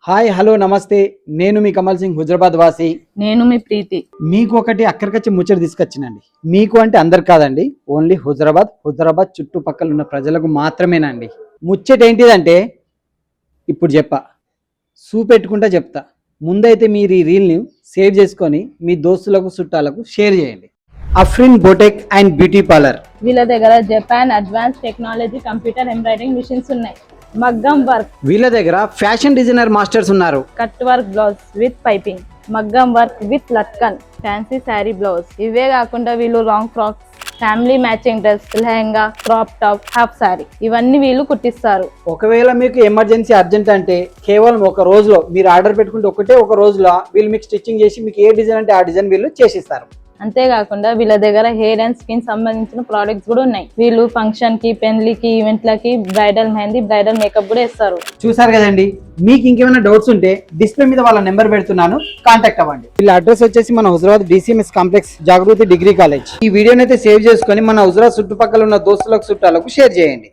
Hi hello నమస్తే. నేను మీ కమల్ సింగ్, హుజరాబాద్ వాసి. నేను మీ ప్రీతి. మీకు ఒకటి అక్కడికొచ్చి ముచ్చట తీసుకొచ్చినండి. మీకు అంటే అందరు కాదండి, ఓన్లీ హుజరాబాద్ చుట్టుపక్కల ఉన్న ప్రజలకు మాత్రమేనండి. ముచ్చట ఏంటిదంటే ఇప్పుడు చూపెట్టుకుంటా చెప్తా. ముందైతే మీరు ఈ రీల్ని సేవ్ చేసుకొని మీ దోస్తులకు చుట్టాలకు షేర్ చేయండి. Afrin boutique and beauty parlour. వీళ్ళ దగ్గర Japan advance technology computer embroidering machines ఉన్నాయి. మగ్గం వర్క్, వీళ్ళ దగ్గర ఫ్యాషన్ డిజైనర్ మాస్టర్స్ ఉన్నారు. Cut work blouse with piping, మగ్గం వర్క్ విత్ లట్కన్, ఫ్యాన్సీ శారీ బ్లౌజ్. ఇవే కాకుండా వీళ్ళు long frocks, family matching dress, lehenga, crop top, half sari ఇవన్నీ వీళ్ళు కుట్టిస్తారు. ఒకవేళ మీకు ఎమర్జెన్సీ అర్జెంట్ అంటే కేవలం ఒక రోజులో మీరు ఆర్డర్ పెట్టుకుంటే ఒక రోజులో వీళ్ళు మీకు స్టిచ్చింగ్ చేసి మీకు ఏ డిజైన్ అంటే ఆ డిజైన్ వీళ్ళు చేసిస్తారు. అంతేకాకుండా వీళ్ళ దగ్గర హెయిర్ అండ్ స్కిన్ సంబంధించిన ప్రోడక్ట్స్ కూడా ఉన్నాయి. వీళ్ళు ఫంక్షన్ కి, పెళ్లికి, ఈవెంట్లకి బ్రైడల్ మెహందీ, బ్రైడల్ మేకప్ కూడా ఇస్తారు. చూసారు కదండి. మీకు ఇంకేమైనా డౌట్స్ ఉంటే డిస్ప్లే మీద వాళ్ళ నెంబర్ పెడుతున్నాను, కాంటాక్ట్ అవ్వండి. వీళ్ళ అడ్రస్ వచ్చేసి మన హుజరాబాద్ DCMS కాంప్లెక్స్, జాగృతి డిగ్రీ కాలేజ్. ఈ వీడియోని అయితే సేవ్ చేసుకొని మన హుజరాబాద్ చుట్టుపక్కల ఉన్న దోస్తులకు చుట్టాలకు షేర్ చేయండి.